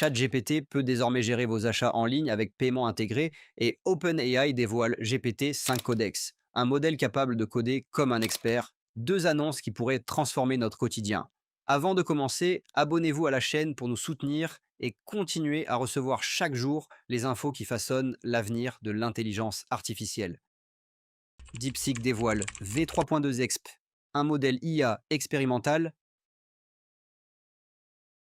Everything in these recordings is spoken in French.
ChatGPT peut désormais gérer vos achats en ligne avec paiement intégré et OpenAI dévoile GPT-5 Codex, un modèle capable de coder comme un expert, deux annonces qui pourraient transformer notre quotidien. Avant de commencer, abonnez-vous à la chaîne pour nous soutenir et continuer à recevoir chaque jour les infos qui façonnent l'avenir de l'intelligence artificielle. DeepSeek dévoile V3.2 Exp, un modèle IA expérimental.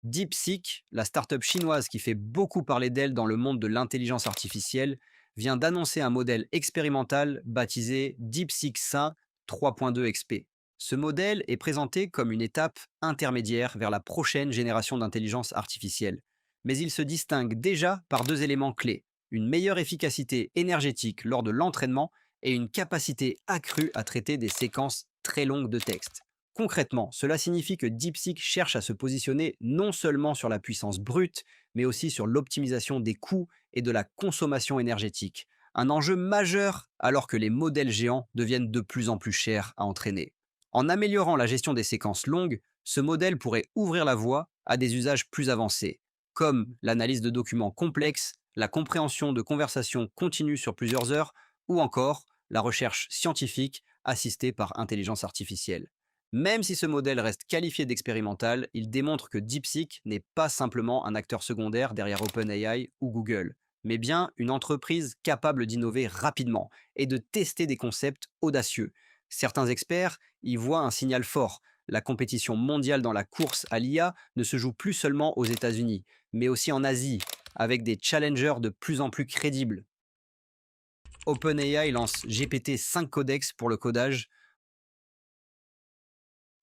DeepSeek, la start-up chinoise qui fait beaucoup parler d'elle dans le monde de l'intelligence artificielle, vient d'annoncer un modèle expérimental baptisé DeepSeek SA 3.2 XP. Ce modèle est présenté comme une étape intermédiaire vers la prochaine génération d'intelligence artificielle. Mais il se distingue déjà par deux éléments clés: une meilleure efficacité énergétique lors de l'entraînement et une capacité accrue à traiter des séquences très longues de texte. Concrètement, cela signifie que DeepSeek cherche à se positionner non seulement sur la puissance brute, mais aussi sur l'optimisation des coûts et de la consommation énergétique. Un enjeu majeur alors que les modèles géants deviennent de plus en plus chers à entraîner. En améliorant la gestion des séquences longues, ce modèle pourrait ouvrir la voie à des usages plus avancés, comme l'analyse de documents complexes, la compréhension de conversations continues sur plusieurs heures, ou encore la recherche scientifique assistée par intelligence artificielle. Même si ce modèle reste qualifié d'expérimental, il démontre que DeepSeek n'est pas simplement un acteur secondaire derrière OpenAI ou Google, mais bien une entreprise capable d'innover rapidement et de tester des concepts audacieux. Certains experts y voient un signal fort. La compétition mondiale dans la course à l'IA ne se joue plus seulement aux États-Unis, mais aussi en Asie, avec des challengers de plus en plus crédibles. OpenAI lance GPT-5 Codex pour le codage.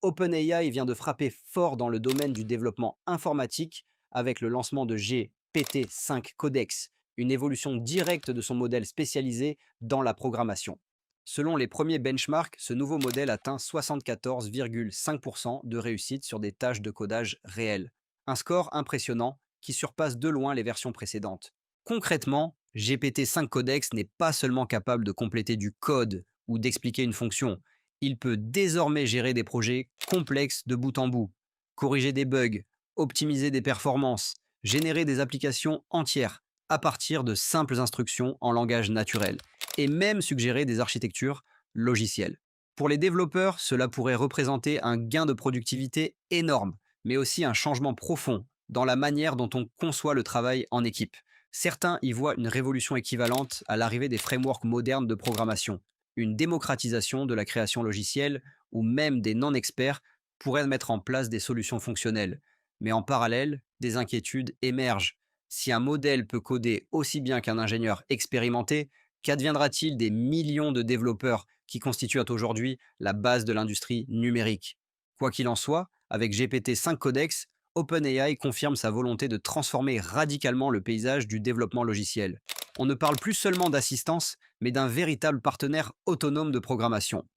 OpenAI vient de frapper fort dans le domaine du développement informatique avec le lancement de GPT-5 Codex, une évolution directe de son modèle spécialisé dans la programmation. Selon les premiers benchmarks, ce nouveau modèle atteint 74,5% de réussite sur des tâches de codage réelles. Un score impressionnant qui surpasse de loin les versions précédentes. Concrètement, GPT-5 Codex n'est pas seulement capable de compléter du code ou d'expliquer une fonction. Il peut désormais gérer des projets complexes de bout en bout, corriger des bugs, optimiser des performances, générer des applications entières à partir de simples instructions en langage naturel, et même suggérer des architectures logicielles. Pour les développeurs, cela pourrait représenter un gain de productivité énorme, mais aussi un changement profond dans la manière dont on conçoit le travail en équipe. Certains y voient une révolution équivalente à l'arrivée des frameworks modernes de programmation, une démocratisation de la création logicielle, où même des non-experts pourraient mettre en place des solutions fonctionnelles. Mais en parallèle, des inquiétudes émergent. Si un modèle peut coder aussi bien qu'un ingénieur expérimenté, qu'adviendra-t-il des millions de développeurs qui constituent aujourd'hui la base de l'industrie numérique? Quoi qu'il en soit, avec GPT-5 Codex, OpenAI confirme sa volonté de transformer radicalement le paysage du développement logiciel. On ne parle plus seulement d'assistance, mais d'un véritable partenaire autonome de programmation.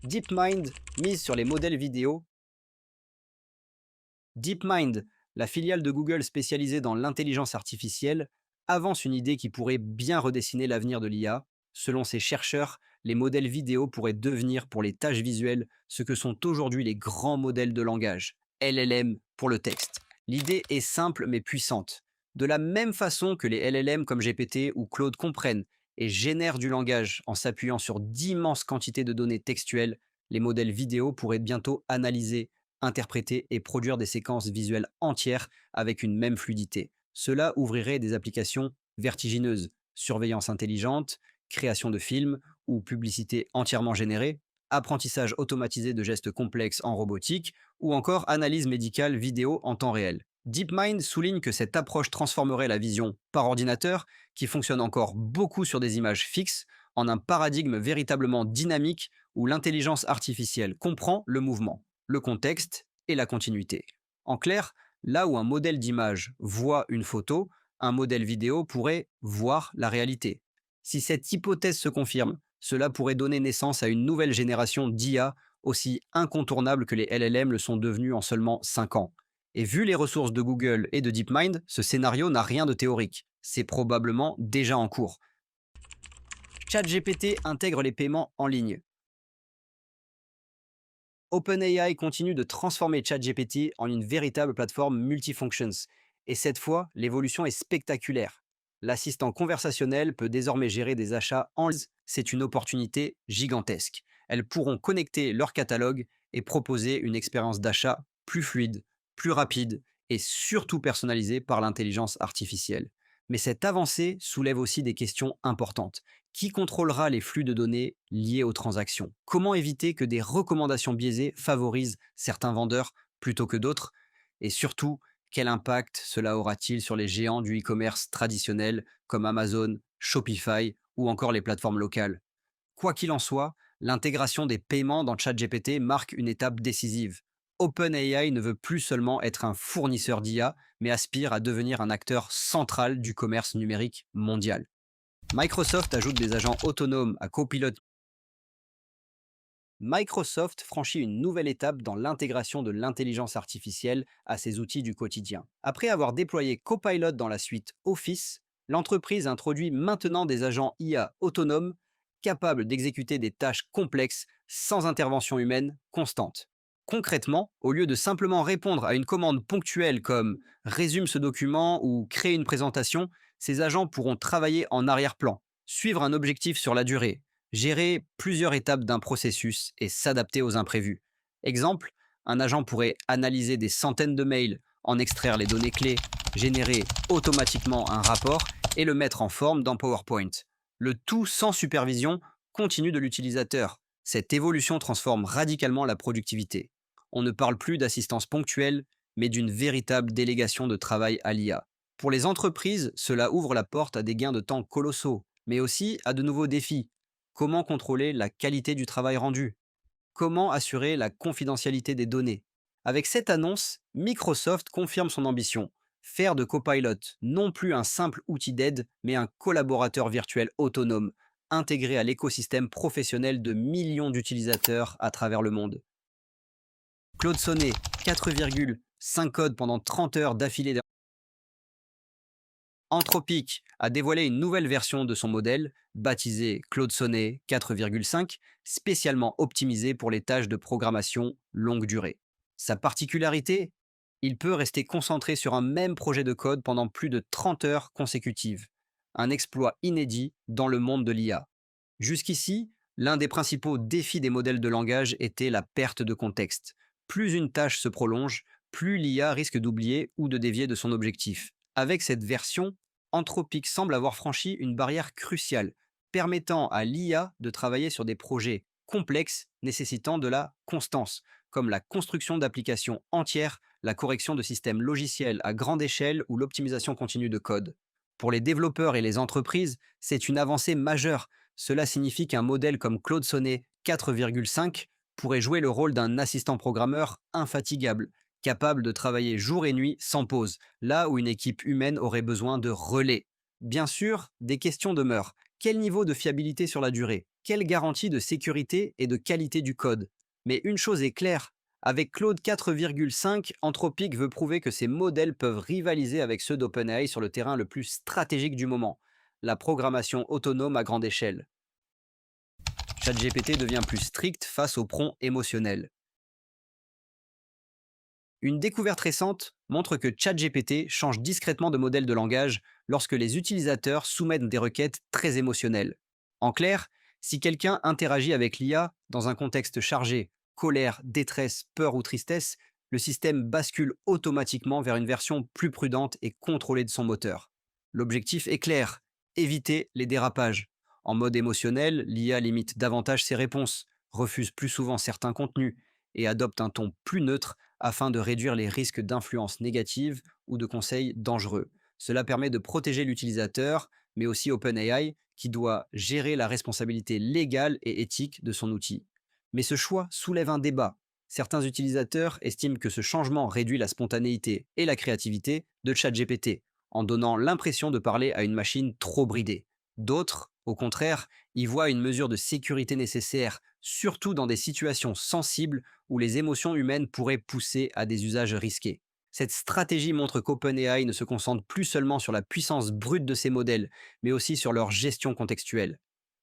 DeepMind mise sur les modèles vidéo. DeepMind, la filiale de Google spécialisée dans l'intelligence artificielle, avance une idée qui pourrait bien redessiner l'avenir de l'IA. Selon ses chercheurs, les modèles vidéo pourraient devenir pour les tâches visuelles ce que sont aujourd'hui les grands modèles de langage, LLM pour le texte. L'idée est simple mais puissante. De la même façon que les LLM comme GPT ou Claude comprennent et génèrent du langage en s'appuyant sur d'immenses quantités de données textuelles, les modèles vidéo pourraient bientôt analyser, interpréter et produire des séquences visuelles entières avec une même fluidité. Cela ouvrirait des applications vertigineuses: surveillance intelligente, création de films ou publicité entièrement générée, apprentissage automatisé de gestes complexes en robotique, ou encore analyse médicale vidéo en temps réel. DeepMind souligne que cette approche transformerait la vision par ordinateur, qui fonctionne encore beaucoup sur des images fixes, en un paradigme véritablement dynamique où l'intelligence artificielle comprend le mouvement, le contexte et la continuité. En clair, là où un modèle d'image voit une photo, un modèle vidéo pourrait voir la réalité. Si cette hypothèse se confirme, cela pourrait donner naissance à une nouvelle génération d'IA aussi incontournable que les LLM le sont devenus en seulement 5 ans. Et vu les ressources de Google et de DeepMind, ce scénario n'a rien de théorique. C'est probablement déjà en cours. ChatGPT intègre les paiements en ligne. OpenAI continue de transformer ChatGPT en une véritable plateforme multifunctions Et cette fois, l'évolution est spectaculaire. L'assistant conversationnel peut désormais gérer des achats en ligne. C'est une opportunité gigantesque. Elles pourront connecter leur catalogue et proposer une expérience d'achat plus fluide, plus rapide et surtout personnalisée par l'intelligence artificielle. Mais cette avancée soulève aussi des questions importantes. Qui contrôlera les flux de données liés aux transactions? Comment éviter que des recommandations biaisées favorisent certains vendeurs plutôt que d'autres? Et surtout, quel impact cela aura-t-il sur les géants du e-commerce traditionnel comme Amazon, Shopify ou encore les plateformes locales? Quoi qu'il en soit, l'intégration des paiements dans ChatGPT marque une étape décisive. OpenAI ne veut plus seulement être un fournisseur d'IA, mais aspire à devenir un acteur central du commerce numérique mondial. Microsoft ajoute des agents autonomes à Copilot. Microsoft franchit une nouvelle étape dans l'intégration de l'intelligence artificielle à ses outils du quotidien. Après avoir déployé Copilot dans la suite Office, l'entreprise introduit maintenant des agents IA autonomes capables d'exécuter des tâches complexes sans intervention humaine constante. Concrètement, au lieu de simplement répondre à une commande ponctuelle comme résume ce document ou crée une présentation, ces agents pourront travailler en arrière-plan, suivre un objectif sur la durée, gérer plusieurs étapes d'un processus et s'adapter aux imprévus. Exemple, un agent pourrait analyser des centaines de mails, en extraire les données clés, générer automatiquement un rapport et le mettre en forme dans PowerPoint. Le tout sans supervision continue de l'utilisateur. Cette évolution transforme radicalement la productivité. On ne parle plus d'assistance ponctuelle, mais d'une véritable délégation de travail à l'IA. Pour les entreprises, cela ouvre la porte à des gains de temps colossaux, mais aussi à de nouveaux défis. Comment contrôler la qualité du travail rendu? Comment assurer la confidentialité des données? Avec cette annonce, Microsoft confirme son ambition, faire de Copilot non plus un simple outil d'aide, mais un collaborateur virtuel autonome, intégré à l'écosystème professionnel de millions d'utilisateurs à travers le monde. Claude Sonnet, 4,5 codes pendant 30 heures d'affilée. Anthropic a dévoilé une nouvelle version de son modèle, baptisé Claude Sonnet 4,5, spécialement optimisé pour les tâches de programmation longue durée. Sa particularité, il peut rester concentré sur un même projet de code pendant plus de 30 heures consécutives. Un exploit inédit dans le monde de l'IA. Jusqu'ici, l'un des principaux défis des modèles de langage était la perte de contexte. Plus une tâche se prolonge, plus l'IA risque d'oublier ou de dévier de son objectif. Avec cette version, Anthropic semble avoir franchi une barrière cruciale, permettant à l'IA de travailler sur des projets complexes nécessitant de la constance, comme la construction d'applications entières, la correction de systèmes logiciels à grande échelle ou l'optimisation continue de code. Pour les développeurs et les entreprises, c'est une avancée majeure. Cela signifie qu'un modèle comme Claude Sonnet 4,5 pourrait jouer le rôle d'un assistant programmeur infatigable, capable de travailler jour et nuit sans pause, là où une équipe humaine aurait besoin de relais. Bien sûr, des questions demeurent. Quel niveau de fiabilité sur la durée? Quelle garantie de sécurité et de qualité du code? Mais une chose est claire, avec Claude 4,5, Anthropic veut prouver que ses modèles peuvent rivaliser avec ceux d'OpenAI sur le terrain le plus stratégique du moment, la programmation autonome à grande échelle. ChatGPT devient plus strict face au prompt émotionnel. Une découverte récente montre que ChatGPT change discrètement de modèle de langage lorsque les utilisateurs soumettent des requêtes très émotionnelles. En clair, si quelqu'un interagit avec l'IA dans un contexte chargé, colère, détresse, peur ou tristesse, le système bascule automatiquement vers une version plus prudente et contrôlée de son moteur. L'objectif est clair, éviter les dérapages. En mode émotionnel, l'IA limite davantage ses réponses, refuse plus souvent certains contenus et adopte un ton plus neutre afin de réduire les risques d'influence négative ou de conseils dangereux. Cela permet de protéger l'utilisateur, mais aussi OpenAI, qui doit gérer la responsabilité légale et éthique de son outil. Mais ce choix soulève un débat. Certains utilisateurs estiment que ce changement réduit la spontanéité et la créativité de ChatGPT, en donnant l'impression de parler à une machine trop bridée. D'autres, au contraire, y voient une mesure de sécurité nécessaire, surtout dans des situations sensibles où les émotions humaines pourraient pousser à des usages risqués. Cette stratégie montre qu'OpenAI ne se concentre plus seulement sur la puissance brute de ses modèles, mais aussi sur leur gestion contextuelle.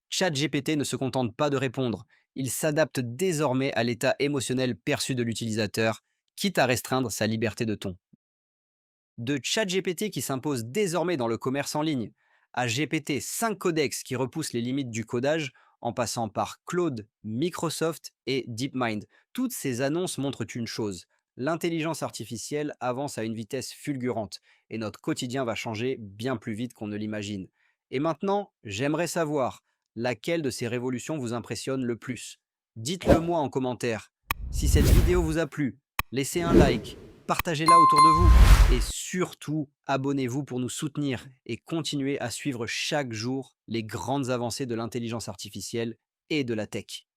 ChatGPT ne se contente pas de répondre, il s'adapte désormais à l'état émotionnel perçu de l'utilisateur, quitte à restreindre sa liberté de ton. De ChatGPT qui s'impose désormais dans le commerce en ligne, à GPT-5 Codex qui repousse les limites du codage, en passant par Claude, Microsoft et DeepMind. Toutes ces annonces montrent une chose: l'intelligence artificielle avance à une vitesse fulgurante et notre quotidien va changer bien plus vite qu'on ne l'imagine. Et maintenant, j'aimerais savoir laquelle de ces révolutions vous impressionne le plus. Dites-le moi en commentaire. Si cette vidéo vous a plu, laissez un like, partagez-la autour de vous et surtout abonnez-vous pour nous soutenir et continuer à suivre chaque jour les grandes avancées de l'intelligence artificielle et de la tech.